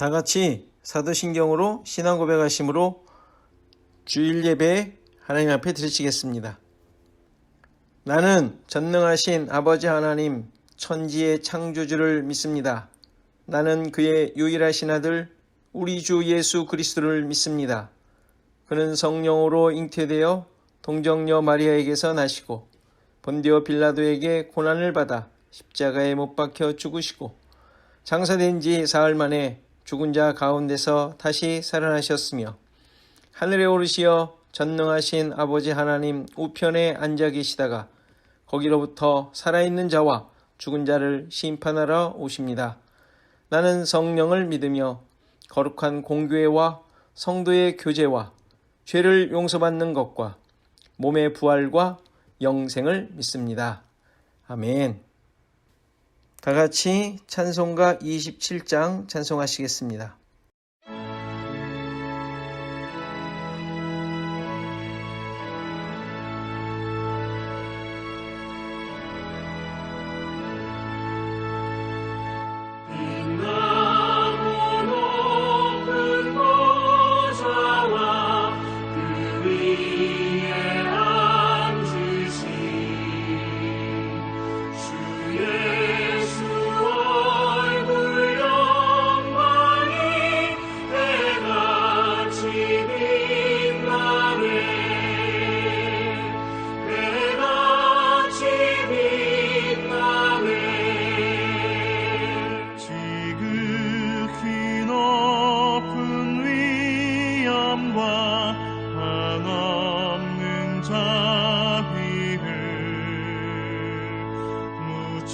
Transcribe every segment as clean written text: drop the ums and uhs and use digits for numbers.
다 같이 사도신경으로 신앙 고백하심으로 주일 예배 하나님 앞에 드리시겠습니다. 나는 전능하신 아버지 하나님 천지의 창조주를 믿습니다. 나는 그의 유일하신 아들 우리 주 예수 그리스도를 믿습니다. 그는 성령으로 잉태되어 동정녀 마리아에게서 나시고 본디오 빌라도에게 고난을 받아 십자가에 못 박혀 죽으시고 장사된 지 사흘 만에 죽은 자 가운데서 다시 살아나셨으며 하늘에 오르시어 전능하신 아버지 하나님 우편에 앉아 계시다가 거기로부터 살아있는 자와 죽은 자를 심판하러 오십니다. 나는 성령을 믿으며 거룩한 공교회와 성도의 교제와 죄를 용서받는 것과 몸의 부활과 영생을 믿습니다. 아멘. 다 같이 찬송가 27장 찬송하시겠습니다.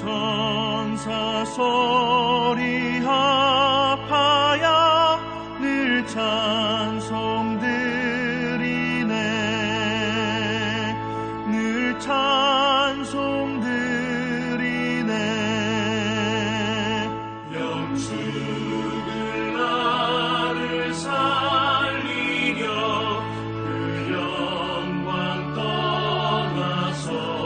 천사 소리 합하여 늘 찬송드리네 늘 찬송드리네 영축을 나를 살리려 그 영광 떠나서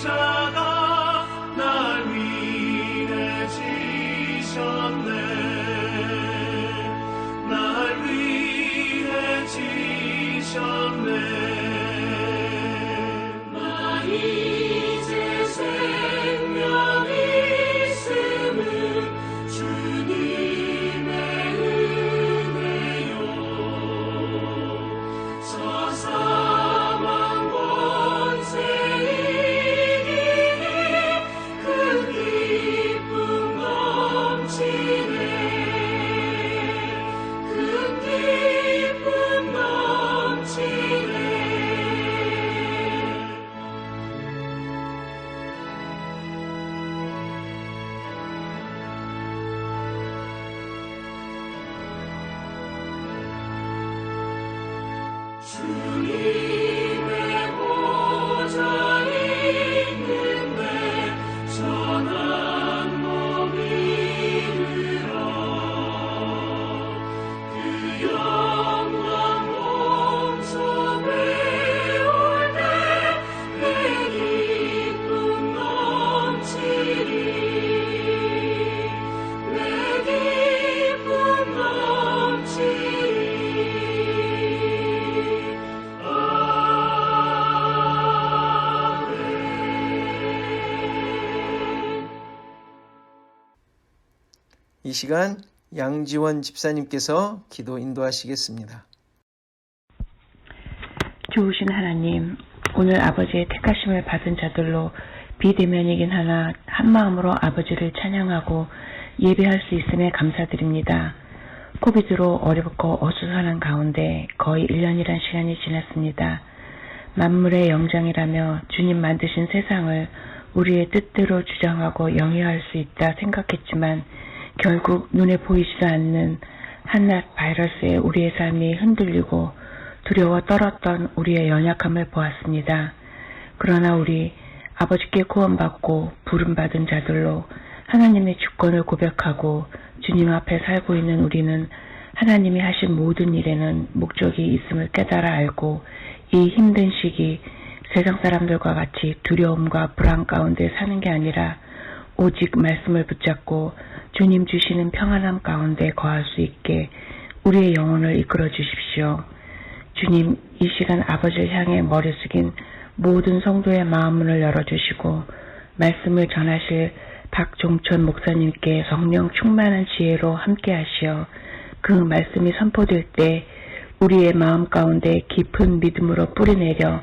십자가 날 위해 지셨네 날 위해 지셨네 나 이제 생명 있음은 주님의 은혜요 저 사망 권세 주님의 보좌 있는데 전한 몸 이르러 그 영광 몸소 배울 때 내 기쁨 넘치리 내 기쁨 넘치리 이 시간 양지원 집사님께서 기도 인도하시겠습니다. 좋으신 하나님, 오늘 아버지의 택하심을 받은 자들로 비대면이긴 하나 한마음으로 아버지를 찬양하고 예배할 수 있음에 감사드립니다. 코비드로 어렵고 어수선한 가운데 거의 1년이란 시간이 지났습니다. 만물의 영장이라며 주님 만드신 세상을 우리의 뜻대로 주장하고 영위할 수 있다 생각했지만 결국 눈에 보이지도 않는 한낱 바이러스에 우리의 삶이 흔들리고 두려워 떨었던 우리의 연약함을 보았습니다. 그러나 우리 아버지께 구원받고 부름받은 자들로 하나님의 주권을 고백하고 주님 앞에 살고 있는 우리는 하나님이 하신 모든 일에는 목적이 있음을 깨달아 알고 이 힘든 시기 세상 사람들과 같이 두려움과 불안 가운데 사는 게 아니라 오직 말씀을 붙잡고 주님 주시는 평안함 가운데 거할 수 있게 우리의 영혼을 이끌어 주십시오. 주님, 이 시간 아버지를 향해 머리 숙인 모든 성도의 마음문을 열어주시고 말씀을 전하실 박종천 목사님께 성령 충만한 지혜로 함께 하시어 그 말씀이 선포될 때 우리의 마음 가운데 깊은 믿음으로 뿌리내려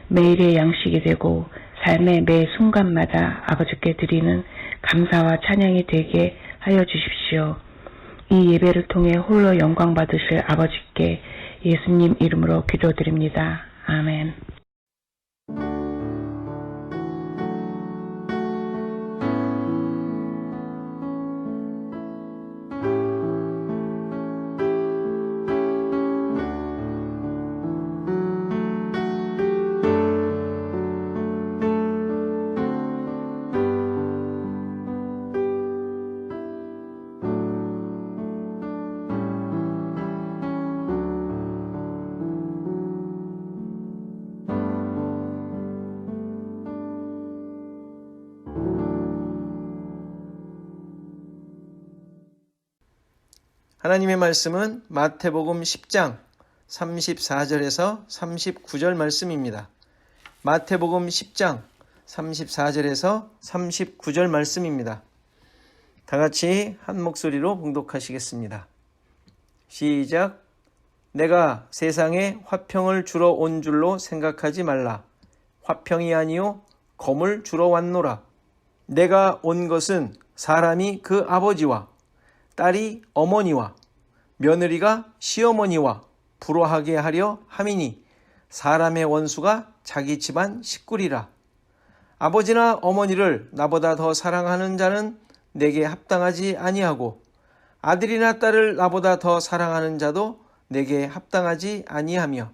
매일의 양식이 되고 삶의 매 순간마다 아버지께 드리는 감사와 찬양이 되게 하여 주십시오. 이 예배를 통해 홀로 영광 받으실 아버지께 예수님 이름으로 기도드립니다. 아멘. 하나님의 말씀은 마태복음 10장 34절에서 39절 말씀입니다. 마태복음 10장 34절에서 39절 말씀입니다. 다 같이 한 목소리로 봉독하시겠습니다. 시작. 내가 세상에 화평을 주러 온 줄로 생각하지 말라. 화평이 아니요 검을 주러 왔노라. 내가 온 것은 사람이 그 아버지와 딸이 어머니와 며느리가 시어머니와 불화하게 하려 함이니 사람의 원수가 자기 집안 식구리라. 아버지나 어머니를 나보다 더 사랑하는 자는 내게 합당하지 아니하고 아들이나 딸을 나보다 더 사랑하는 자도 내게 합당하지 아니하며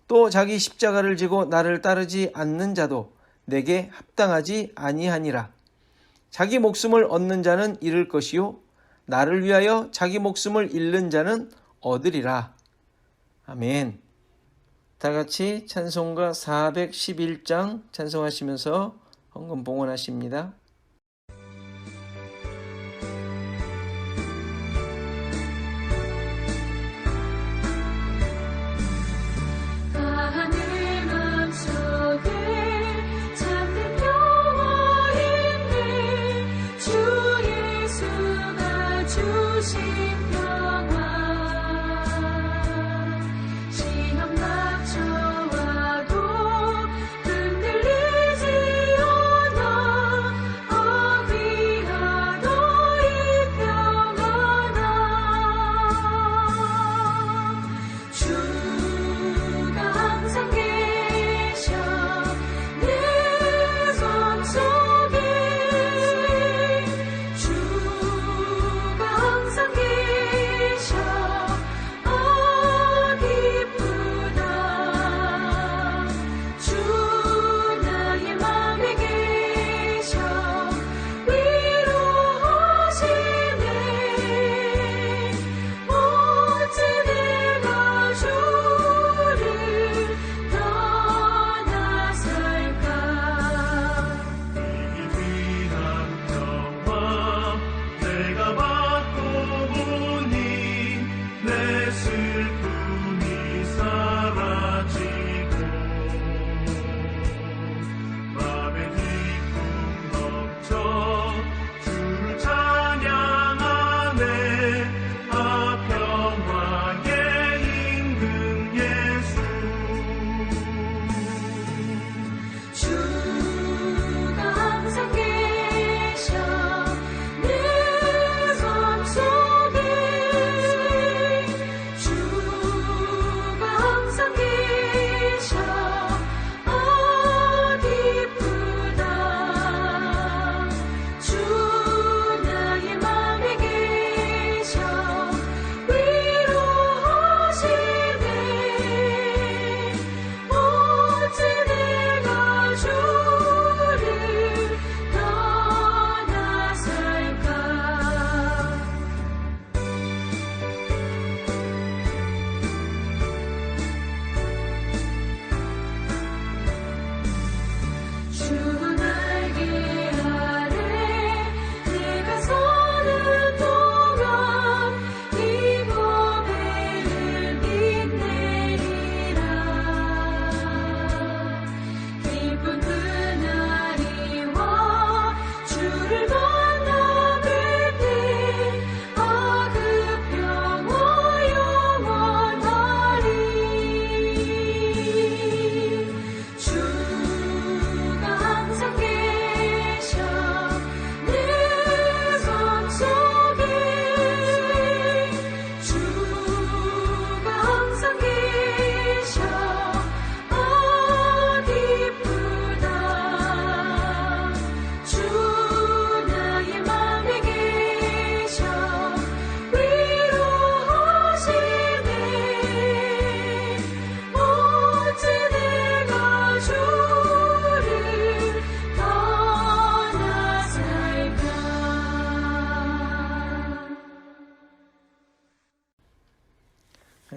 또 자기 십자가를 지고 나를 따르지 않는 자도 내게 합당하지 아니하니라. 자기 목숨을 얻는 자는 잃을 것이요 나를 위하여 자기 목숨을 잃는 자는 얻으리라. 아멘. 다 같이 찬송가 411장 찬송하시면서 헌금 봉헌하십니다. 하늘 맘속에 참된 평화 있네 주 예수가 주신 평화 시험 닥쳐와도 흔들리지 않아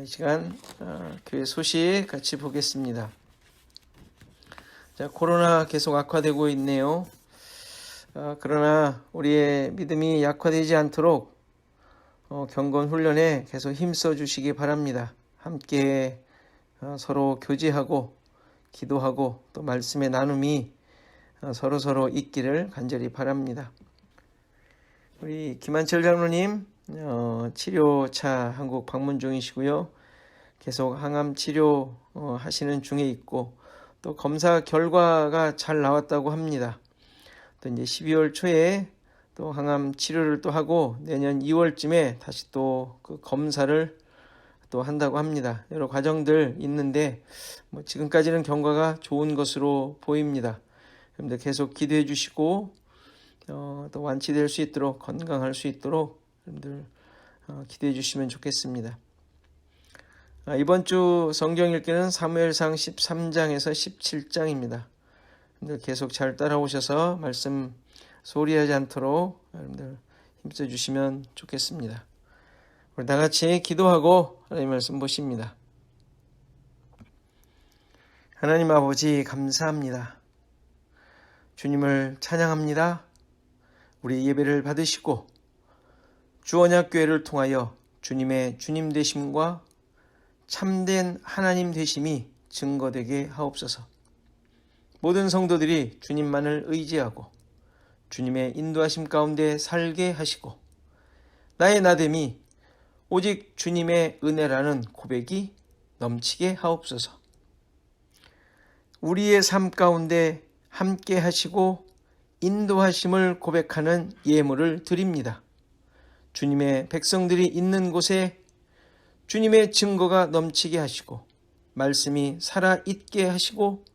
이 시간 교회 소식 같이 보겠습니다. 자, 코로나 계속 악화되고 있네요. 그러나 우리의 믿음이 약화되지 않도록 경건 훈련에 계속 힘써 주시기 바랍니다. 함께 서로 교제하고 기도하고 또 말씀의 나눔이 서로 있기를 간절히 바랍니다. 우리 김한철 장로님 치료차 한국 방문 중이시고요. 계속 항암 치료 하시는 중에 있고 또 검사 결과가 잘 나왔다고 합니다. 또 이제 12월 초에 또 항암 치료를 또 하고 내년 2월쯤에 다시 또 그 검사를 또 한다고 합니다. 여러 과정들 있는데 지금까지는 경과가 좋은 것으로 보입니다. 여러분들 계속 기도해 주시고 또 완치될 수 있도록 건강할 수 있도록 여러분들 기도해 주시면 좋겠습니다. 이번 주 성경 읽기는 사무엘상 13장에서 17장입니다. 여러분들 계속 잘 따라오셔서 말씀 소리하지 않도록 여러분들 힘써 주시면 좋겠습니다. 우리 다 같이 기도하고 하나님 말씀 보십니다. 하나님 아버지 감사합니다. 주님을 찬양합니다. 우리 예배를 받으시고 주언약교회를 통하여 주님의 주님 되심과 참된 하나님 되심이 증거되게 하옵소서. 모든 성도들이 주님만을 의지하고 주님의 인도하심 가운데 살게 하시고 나의 나됨이 오직 주님의 은혜라는 고백이 넘치게 하옵소서. 우리의 삶 가운데 함께 하시고 인도하심을 고백하는 예물을 드립니다. 주님의 백성들이 있는 곳에 주님의 증거가 넘치게 하시고 말씀이 살아있게 하시고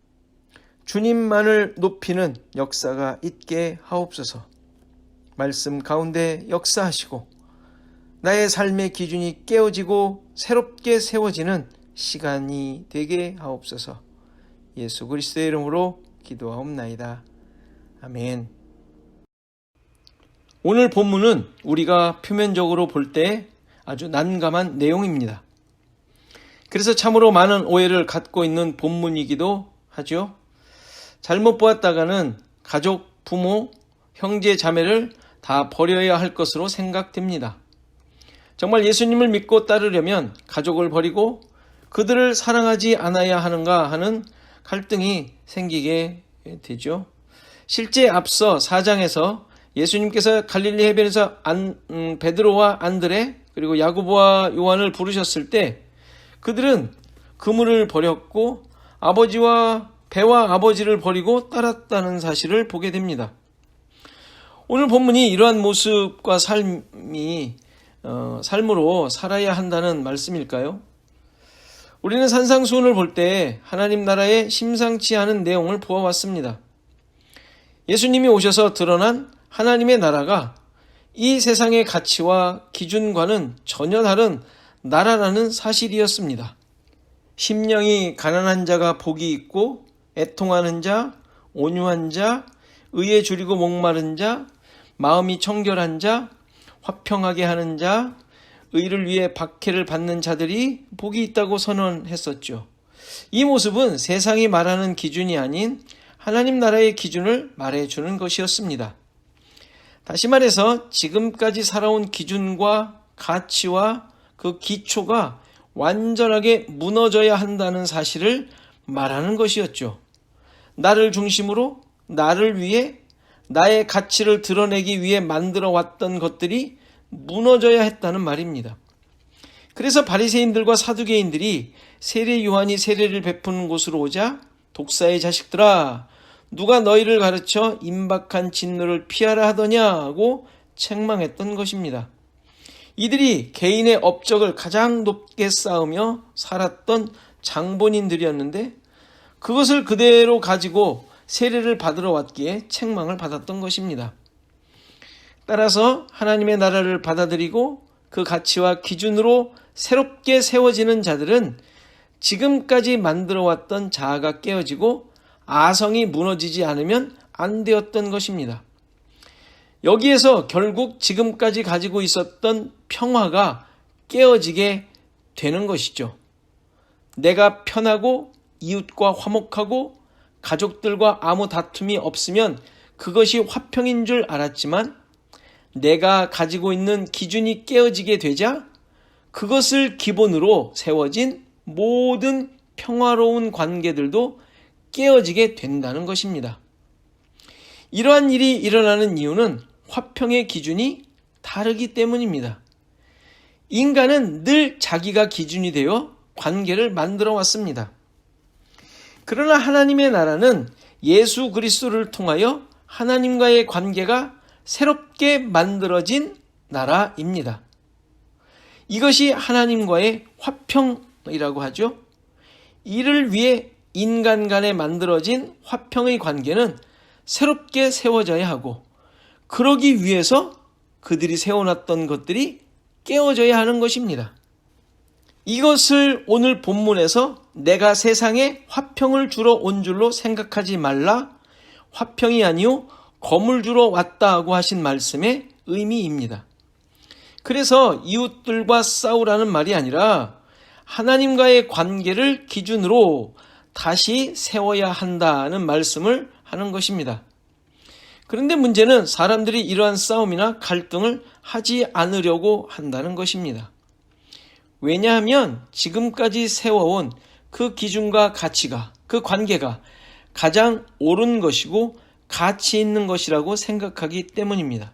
주님만을 높이는 역사가 있게 하옵소서. 말씀 가운데 역사하시고 나의 삶의 기준이 깨어지고 새롭게 세워지는 시간이 되게 하옵소서. 예수 그리스도의 이름으로 기도하옵나이다. 아멘. 오늘 본문은 우리가 표면적으로 볼 때 아주 난감한 내용입니다. 그래서 참으로 많은 오해를 갖고 있는 본문이기도 하죠. 잘못 보았다가는 가족, 부모, 형제, 자매를 다 버려야 할 것으로 생각됩니다. 정말 예수님을 믿고 따르려면 가족을 버리고 그들을 사랑하지 않아야 하는가 하는 갈등이 생기게 되죠. 실제 앞서 4장에서 예수님께서 갈릴리 해변에서 베드로와 안드레 그리고 야고보와 요한을 부르셨을 때 그들은 그물을 버렸고 아버지와 배와 아버지를 버리고 따랐다는 사실을 보게 됩니다. 오늘 본문이 이러한 모습과 삶으로 살아야 한다는 말씀일까요? 우리는 산상수훈을 볼 때 하나님 나라의 심상치 않은 내용을 보아왔습니다. 예수님이 오셔서 드러난 하나님의 나라가 이 세상의 가치와 기준과는 전혀 다른 나라라는 사실이었습니다. 심령이 가난한 자가 복이 있고 애통하는 자, 온유한 자, 의에 줄이고 목마른 자, 마음이 청결한 자, 화평하게 하는 자, 의를 위해 박해를 받는 자들이 복이 있다고 선언했었죠. 이 모습은 세상이 말하는 기준이 아닌 하나님 나라의 기준을 말해주는 것이었습니다. 다시 말해서 지금까지 살아온 기준과 가치와 그 기초가 완전하게 무너져야 한다는 사실을 말하는 것이었죠. 나를 중심으로 나를 위해 나의 가치를 드러내기 위해 만들어 왔던 것들이 무너져야 했다는 말입니다. 그래서 바리새인들과 사두개인들이 세례 요한이 세례를 베푸는 곳으로 오자 독사의 자식들아 누가 너희를 가르쳐 임박한 진노를 피하라 하더냐고 책망했던 것입니다. 이들이 개인의 업적을 가장 높게 쌓으며 살았던 장본인들이었는데 그것을 그대로 가지고 세례를 받으러 왔기에 책망을 받았던 것입니다. 따라서 하나님의 나라를 받아들이고 그 가치와 기준으로 새롭게 세워지는 자들은 지금까지 만들어왔던 자아가 깨어지고 아성이 무너지지 않으면 안 되었던 것입니다. 여기에서 결국 지금까지 가지고 있었던 평화가 깨어지게 되는 것이죠. 내가 편하고 이웃과 화목하고 가족들과 아무 다툼이 없으면 그것이 화평인 줄 알았지만 내가 가지고 있는 기준이 깨어지게 되자 그것을 기본으로 세워진 모든 평화로운 관계들도 깨어지게 된다는 것입니다. 이러한 일이 일어나는 이유는 화평의 기준이 다르기 때문입니다. 인간은 늘 자기가 기준이 되어 관계를 만들어 왔습니다. 그러나 하나님의 나라는 예수 그리스도를 통하여 하나님과의 관계가 새롭게 만들어진 나라입니다. 이것이 하나님과의 화평이라고 하죠. 이를 위해 인간 간에 만들어진 화평의 관계는 새롭게 세워져야 하고 그러기 위해서 그들이 세워놨던 것들이 깨어져야 하는 것입니다. 이것을 오늘 본문에서 내가 세상에 화평을 주러 온 줄로 생각하지 말라, 화평이 아니요 검을 주러 왔다고 하신 말씀의 의미입니다. 그래서 이웃들과 싸우라는 말이 아니라 하나님과의 관계를 기준으로 다시 세워야 한다는 말씀을 하는 것입니다. 그런데 문제는 사람들이 이러한 싸움이나 갈등을 하지 않으려고 한다는 것입니다. 왜냐하면 지금까지 세워온 그 기준과 가치가, 그 관계가 가장 옳은 것이고 가치 있는 것이라고 생각하기 때문입니다.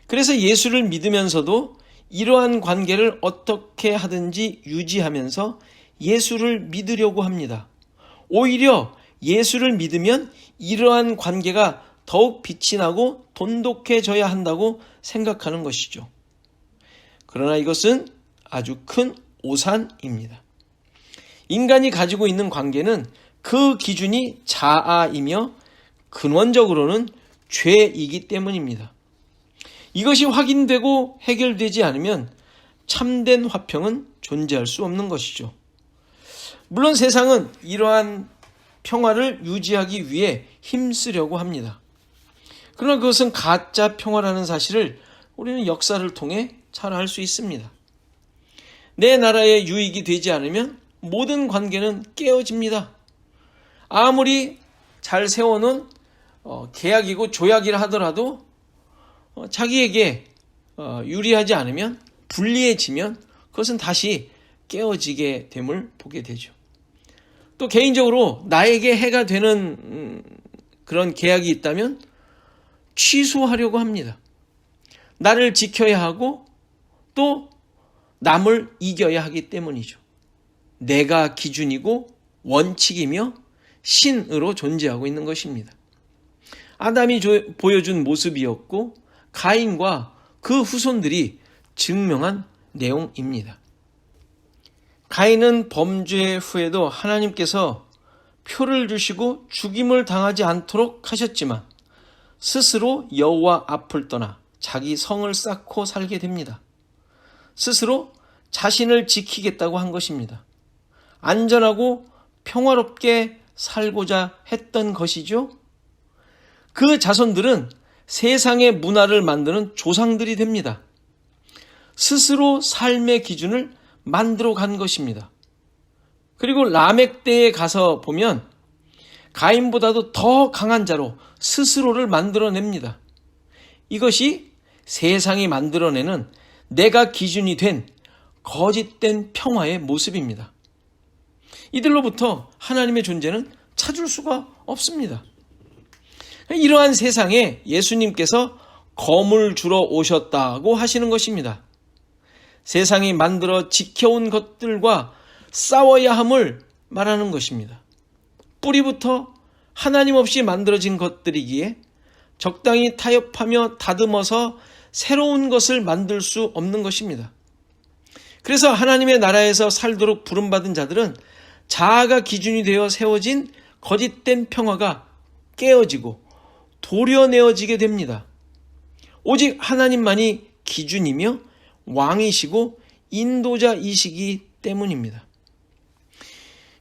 그래서 예수를 믿으면서도 이러한 관계를 어떻게 하든지 유지하면서 예수를 믿으려고 합니다. 오히려 예수를 믿으면 이러한 관계가 더욱 빛이 나고 돈독해져야 한다고 생각하는 것이죠. 그러나 이것은 아주 큰 오산입니다. 인간이 가지고 있는 관계는 그 기준이 자아이며 근원적으로는 죄이기 때문입니다. 이것이 확인되고 해결되지 않으면 참된 화평은 존재할 수 없는 것이죠. 물론 세상은 이러한 평화를 유지하기 위해 힘쓰려고 합니다. 그러나 그것은 가짜 평화라는 사실을 우리는 역사를 통해 잘 알 수 있습니다. 내 나라에 유익이 되지 않으면 모든 관계는 깨어집니다. 아무리 잘 세워놓은 계약이고 조약이라 하더라도 자기에게 유리하지 않으면 불리해지면 그것은 다시 깨어지게 됨을 보게 되죠. 또 개인적으로 나에게 해가 되는 그런 계약이 있다면 취소하려고 합니다. 나를 지켜야 하고 또 남을 이겨야 하기 때문이죠. 내가 기준이고 원칙이며 신으로 존재하고 있는 것입니다. 아담이 보여준 모습이었고 가인과 그 후손들이 증명한 내용입니다. 가인은 범죄 후에도 하나님께서 표를 주시고 죽임을 당하지 않도록 하셨지만 스스로 여호와 앞을 떠나 자기 성을 쌓고 살게 됩니다. 스스로 자신을 지키겠다고 한 것입니다. 안전하고 평화롭게 살고자 했던 것이죠. 그 자손들은 세상의 문화를 만드는 조상들이 됩니다. 스스로 삶의 기준을 만들어 간 것입니다. 그리고 라멕 때에 가서 보면 가인보다도 더 강한 자로 스스로를 만들어냅니다. 이것이 세상이 만들어내는 내가 기준이 된 거짓된 평화의 모습입니다. 이들로부터 하나님의 존재는 찾을 수가 없습니다. 이러한 세상에 예수님께서 검을 주러 오셨다고 하시는 것입니다. 세상이 만들어 지켜온 것들과 싸워야 함을 말하는 것입니다. 뿌리부터 하나님 없이 만들어진 것들이기에 적당히 타협하며 다듬어서 새로운 것을 만들 수 없는 것입니다. 그래서 하나님의 나라에서 살도록 부름받은 자들은 자아가 기준이 되어 세워진 거짓된 평화가 깨어지고 도려내어지게 됩니다. 오직 하나님만이 기준이며 왕이시고 인도자이시기 때문입니다.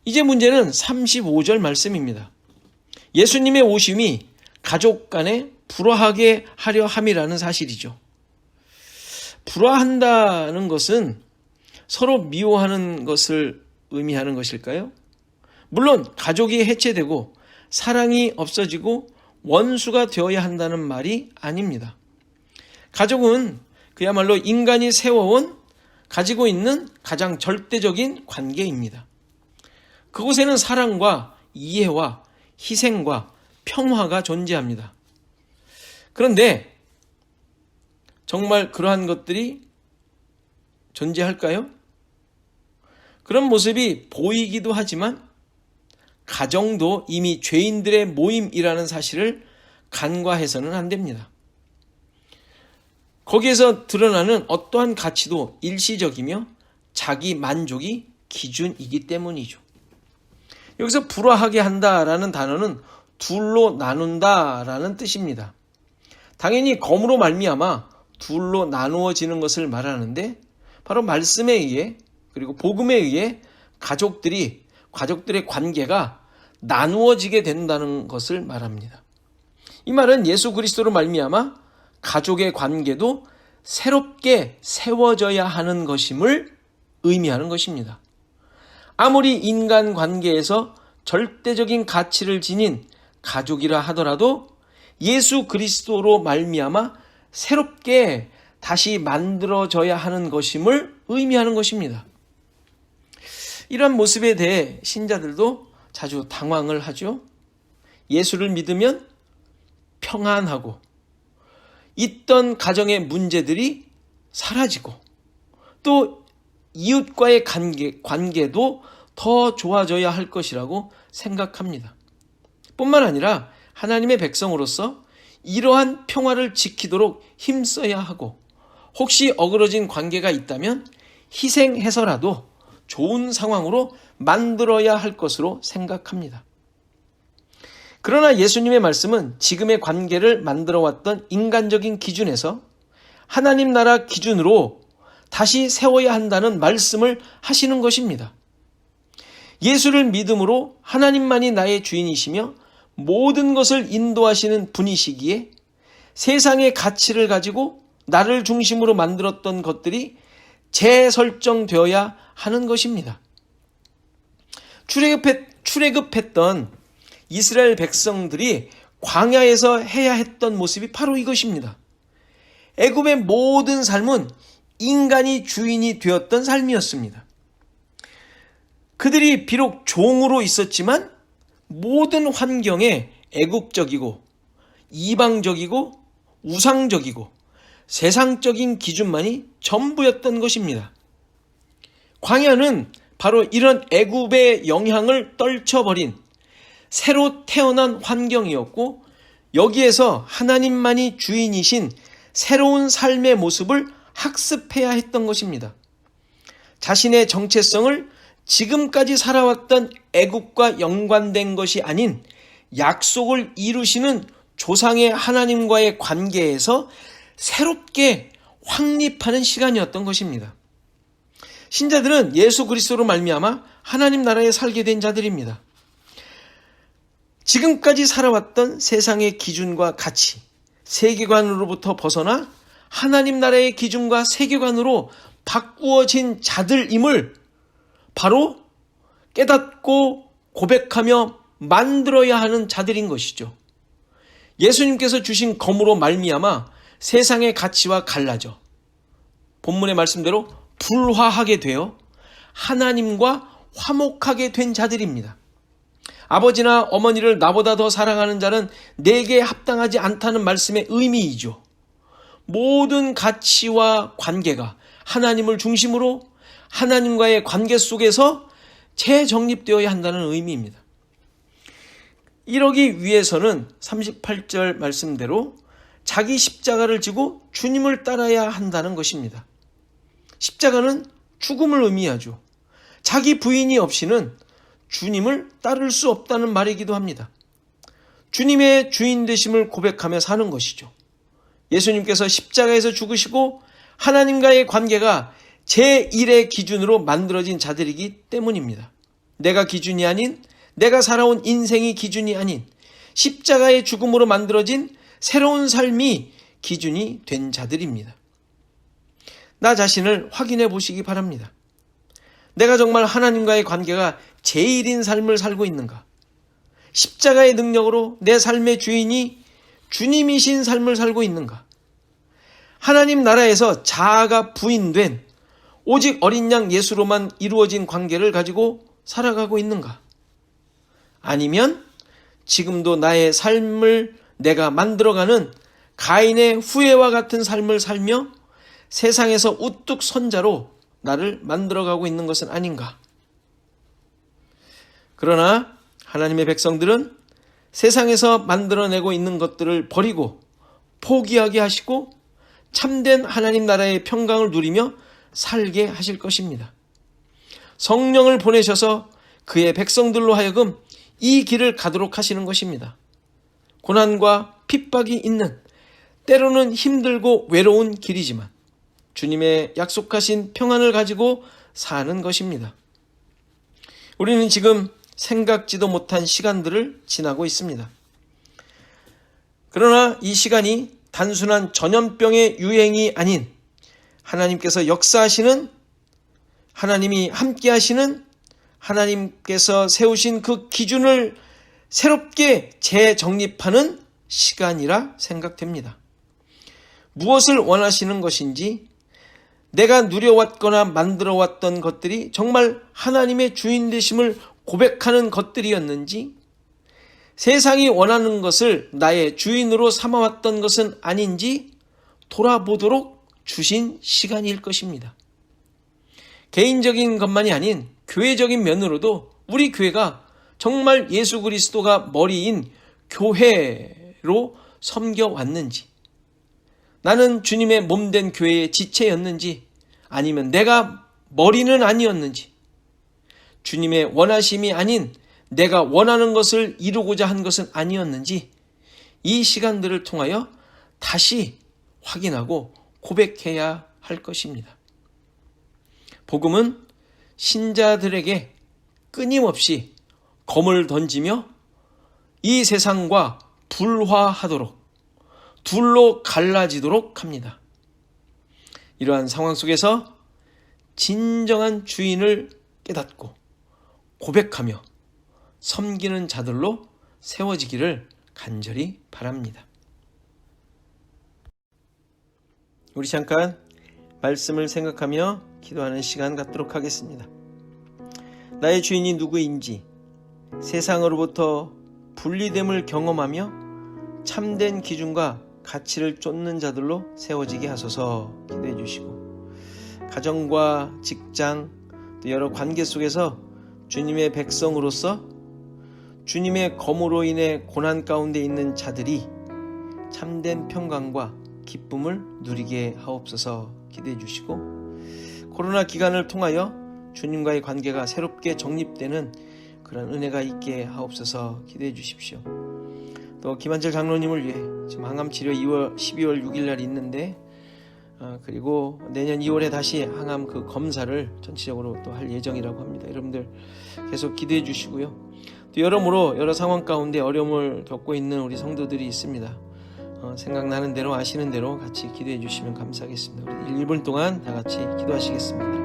이제 문제는 35절 말씀입니다. 예수님의 오심이 가족 간에 불화하게 하려 함이라는 사실이죠. 불화한다는 것은 서로 미워하는 것을 의미하는 것일까요? 물론 가족이 해체되고 사랑이 없어지고 원수가 되어야 한다는 말이 아닙니다. 가족은 그야말로 인간이 세워온 가지고 있는 가장 절대적인 관계입니다. 그곳에는 사랑과 이해와 희생과 평화가 존재합니다. 그런데 정말 그러한 것들이 존재할까요? 그런 모습이 보이기도 하지만 가정도 이미 죄인들의 모임이라는 사실을 간과해서는 안 됩니다. 거기에서 드러나는 어떠한 가치도 일시적이며 자기 만족이 기준이기 때문이죠. 여기서 불화하게 한다라는 단어는 둘로 나눈다라는 뜻입니다. 당연히 검으로 말미암아 둘로 나누어지는 것을 말하는데 바로 말씀에 의해 그리고 복음에 의해 가족들의 관계가 나누어지게 된다는 것을 말합니다. 이 말은 예수 그리스도로 말미암아 가족의 관계도 새롭게 세워져야 하는 것임을 의미하는 것입니다. 아무리 인간 관계에서 절대적인 가치를 지닌 가족이라 하더라도 예수 그리스도로 말미암아 새롭게 다시 만들어져야 하는 것임을 의미하는 것입니다. 이런 모습에 대해 신자들도 자주 당황을 하죠. 예수를 믿으면 평안하고 있던 가정의 문제들이 사라지고 또 이웃과의 관계도 더 좋아져야 할 것이라고 생각합니다. 뿐만 아니라 하나님의 백성으로서 이러한 평화를 지키도록 힘써야 하고 혹시 어그러진 관계가 있다면 희생해서라도 좋은 상황으로 만들어야 할 것으로 생각합니다. 그러나 예수님의 말씀은 지금의 관계를 만들어왔던 인간적인 기준에서 하나님 나라 기준으로 다시 세워야 한다는 말씀을 하시는 것입니다. 예수를 믿음으로 하나님만이 나의 주인이시며 모든 것을 인도하시는 분이시기에 세상의 가치를 가지고 나를 중심으로 만들었던 것들이 재설정되어야 하는 것입니다. 출애굽했던 이스라엘 백성들이 광야에서 해야 했던 모습이 바로 이것입니다. 애굽의 모든 삶은 인간이 주인이 되었던 삶이었습니다. 그들이 비록 종으로 있었지만 모든 환경에 애국적이고 이방적이고 우상적이고 세상적인 기준만이 전부였던 것입니다. 광야는 바로 이런 애굽의 영향을 떨쳐버린 새로 태어난 환경이었고 여기에서 하나님만이 주인이신 새로운 삶의 모습을 학습해야 했던 것입니다. 자신의 정체성을 지금까지 살아왔던 애국과 연관된 것이 아닌 약속을 이루시는 조상의 하나님과의 관계에서 새롭게 확립하는 시간이었던 것입니다. 신자들은 예수 그리스도로 말미암아 하나님 나라에 살게 된 자들입니다. 지금까지 살아왔던 세상의 기준과 가치, 세계관으로부터 벗어나 하나님 나라의 기준과 세계관으로 바꾸어진 자들임을 바로 깨닫고 고백하며 만들어야 하는 자들인 것이죠. 예수님께서 주신 검으로 말미암아 세상의 가치와 갈라져 본문의 말씀대로 불화하게 되어 하나님과 화목하게 된 자들입니다. 아버지나 어머니를 나보다 더 사랑하는 자는 내게 합당하지 않다는 말씀의 의미이죠. 모든 가치와 관계가 하나님을 중심으로 하나님과의 관계 속에서 재정립되어야 한다는 의미입니다. 이러기 위해서는 38절 말씀대로 자기 십자가를 지고 주님을 따라야 한다는 것입니다. 십자가는 죽음을 의미하죠. 자기 부인이 없이는 주님을 따를 수 없다는 말이기도 합니다. 주님의 주인 되심을 고백하며 사는 것이죠. 예수님께서 십자가에서 죽으시고 하나님과의 관계가 제1의 기준으로 만들어진 자들이기 때문입니다. 내가 기준이 아닌, 내가 살아온 인생이 기준이 아닌 십자가의 죽음으로 만들어진 새로운 삶이 기준이 된 자들입니다. 나 자신을 확인해 보시기 바랍니다. 내가 정말 하나님과의 관계가 제일인 삶을 살고 있는가? 십자가의 능력으로 내 삶의 주인이 주님이신 삶을 살고 있는가? 하나님 나라에서 자아가 부인된 오직 어린 양 예수로만 이루어진 관계를 가지고 살아가고 있는가? 아니면 지금도 나의 삶을 내가 만들어가는 가인의 후예와 같은 삶을 살며 세상에서 우뚝 선자로 나를 만들어가고 있는 것은 아닌가? 그러나 하나님의 백성들은 세상에서 만들어내고 있는 것들을 버리고 포기하게 하시고 참된 하나님 나라의 평강을 누리며 살게 하실 것입니다. 성령을 보내셔서 그의 백성들로 하여금 이 길을 가도록 하시는 것입니다. 고난과 핍박이 있는, 때로는 힘들고 외로운 길이지만 주님의 약속하신 평안을 가지고 사는 것입니다. 우리는 지금 생각지도 못한 시간들을 지나고 있습니다. 그러나 이 시간이 단순한 전염병의 유행이 아닌 하나님께서 역사하시는, 하나님이 함께 하시는, 하나님께서 세우신 그 기준을 새롭게 재정립하는 시간이라 생각됩니다. 무엇을 원하시는 것인지, 내가 누려왔거나 만들어왔던 것들이 정말 하나님의 주인 되심을 고백하는 것들이었는지, 세상이 원하는 것을 나의 주인으로 삼아왔던 것은 아닌지 돌아보도록 주신 시간일 것입니다. 개인적인 것만이 아닌 교회적인 면으로도 우리 교회가 정말 예수 그리스도가 머리인 교회로 섬겨왔는지, 나는 주님의 몸된 교회의 지체였는지, 아니면 내가 머리는 아니었는지, 주님의 원하심이 아닌 내가 원하는 것을 이루고자 한 것은 아니었는지, 이 시간들을 통하여 다시 확인하고 고백해야 할 것입니다. 복음은 신자들에게 끊임없이 검을 던지며 이 세상과 불화하도록, 둘로 갈라지도록 합니다. 이러한 상황 속에서 진정한 주인을 깨닫고 고백하며 섬기는 자들로 세워지기를 간절히 바랍니다. 우리 잠깐 말씀을 생각하며 기도하는 시간 갖도록 하겠습니다. 나의 주인이 누구인지 세상으로부터 분리됨을 경험하며 참된 기준과 가치를 쫓는 자들로 세워지게 하소서. 기도해 주시고, 가정과 직장 또 여러 관계 속에서 주님의 백성으로서 주님의 검으로 인해 고난 가운데 있는 자들이 참된 평강과 기쁨을 누리게 하옵소서. 기도해 주시고, 코로나 기간을 통하여 주님과의 관계가 새롭게 정립되는 그런 은혜가 있게 하옵소서. 기도해 주십시오. 또 김한철 장로님을 위해 지금 항암치료 12월 6일 날 있는데, 그리고 내년 2월에 다시 항암 그 검사를 전체적으로 또 할 예정이라고 합니다. 여러분들 계속 기도해 주시고요. 또 여러모로 여러 상황 가운데 어려움을 겪고 있는 우리 성도들이 있습니다. 생각나는 대로 아시는 대로 같이 기도해 주시면 감사하겠습니다. 우리 1분 동안 다 같이 기도하시겠습니다.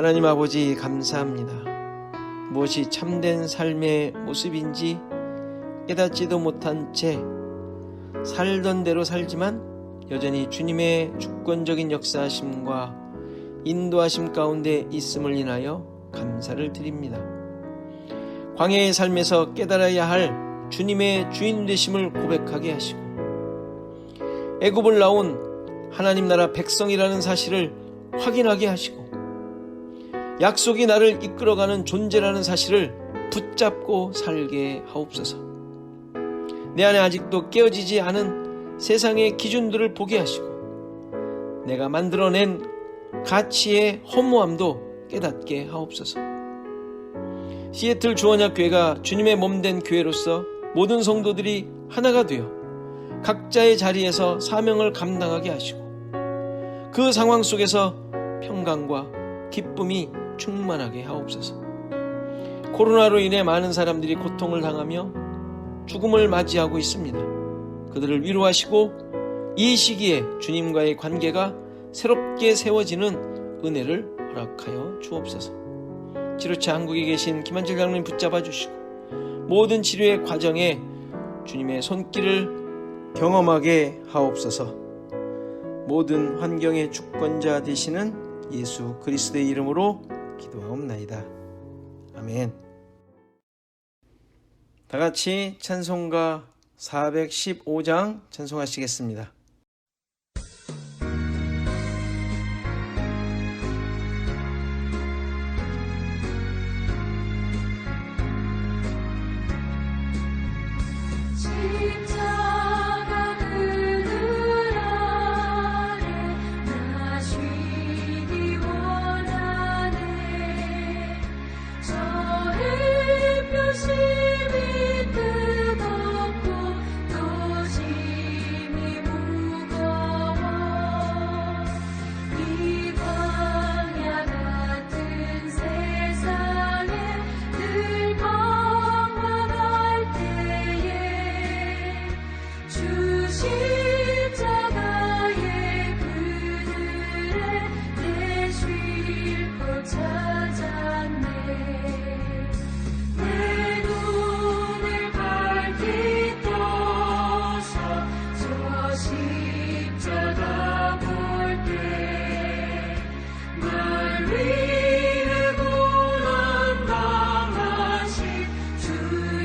하나님 아버지 감사합니다. 무엇이 참된 삶의 모습인지 깨닫지도 못한 채 살던 대로 살지만 여전히 주님의 주권적인 역사하심과 인도하심 가운데 있음을 인하여 감사를 드립니다. 광야의 삶에서 깨달아야 할 주님의 주인 되심을 고백하게 하시고 애굽을 나온 하나님 나라 백성이라는 사실을 확인하게 하시고 약속이 나를 이끌어가는 존재라는 사실을 붙잡고 살게 하옵소서. 내 안에 아직도 깨어지지 않은 세상의 기준들을 보게 하시고 내가 만들어낸 가치의 허무함도 깨닫게 하옵소서. 시애틀 주언약교회가 주님의 몸된 교회로서 모든 성도들이 하나가 되어 각자의 자리에서 사명을 감당하게 하시고 그 상황 속에서 평강과 기쁨이 충만하게 하옵소서. 코로나로 인해 많은 사람들이 고통을 당하며 죽음을 맞이하고 있습니다. 그들을 위로하시고 이 시기에 주님과의 관계가 새롭게 세워지는 은혜를 허락하여 주옵소서. 치료차 한국에 계신 김한철 장로님 붙잡아 주시고 모든 치료의 과정에 주님의 손길을 경험하게 하옵소서. 모든 환경의 주권자 되시는 예수 그리스도의 이름으로 기도하옵나이다. 아멘. 다 같이 찬송가 415장 찬송하시겠습니다. 십자가 그늘 아래 나 쉬기 원하네. 저 햇볕이 뜨겁고 또 심히 무거워. 이 광야 같은 세상에 늘 방황할 때에 주 십자가의 그늘에 내 쉴 곳 찾았네. 내 눈을 밝히 떠서 저 십자가 볼 때 날 위해 고난 당하신 주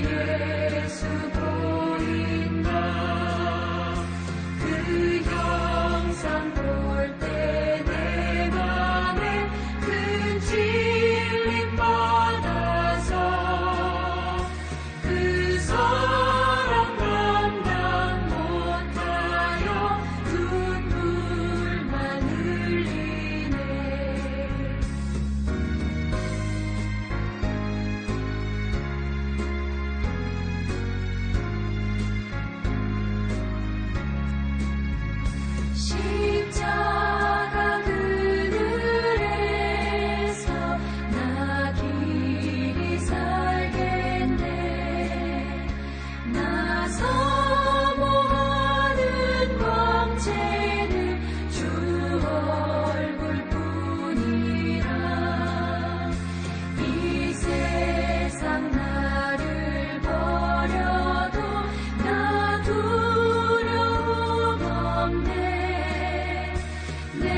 예수 보인다. 그 형상 볼 때 내 맘에 큰 찔림 받아서 그 사랑 감당 못하여 눈물만 흘리네. 십자가 그늘에서 나 길이 살겠네. 나 사모하는 광채는 주 얼굴뿐이라. 이 세상 나를 버려도 나 두려움 없네. 내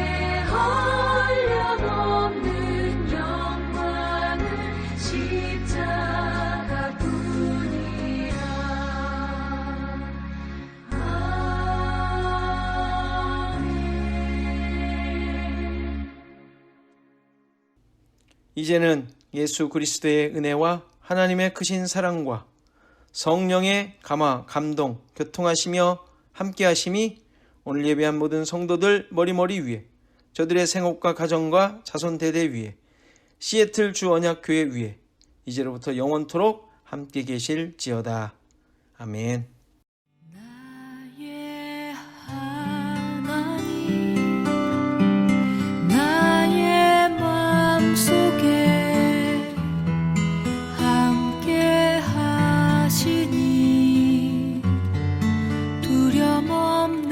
한량없는 영광은 십자가뿐이라. 아멘. 이제는 예수 그리스도의 은혜와 하나님의 크신 사랑과 성령의 감화, 감동, 교통하시며 함께하심이 오늘 예배한 모든 성도들 머리머리 위에, 저들의 생업과 가정과 자손 대대 위에, 시애틀 주 언약교회 위에 이제로부터 영원토록 함께 계실지어다. 아멘. 나의 하나님, 나의 마음속에 함께 하시니 두려움 없네.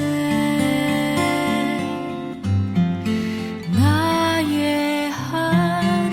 나의 하나님,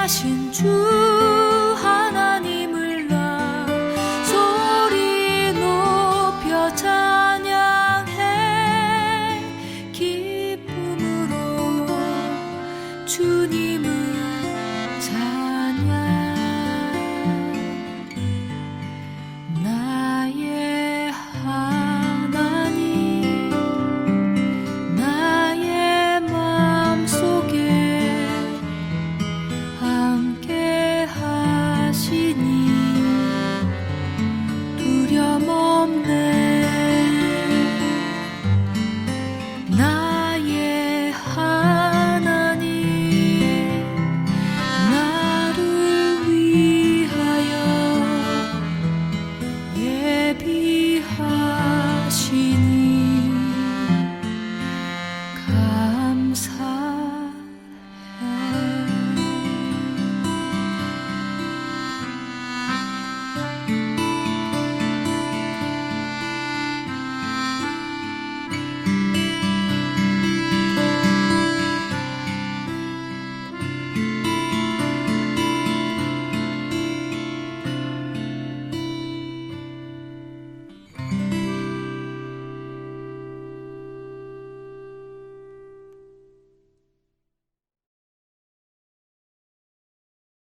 위하신 주 하나님을 나 소리 높여 찬양해 기쁨으로 주님을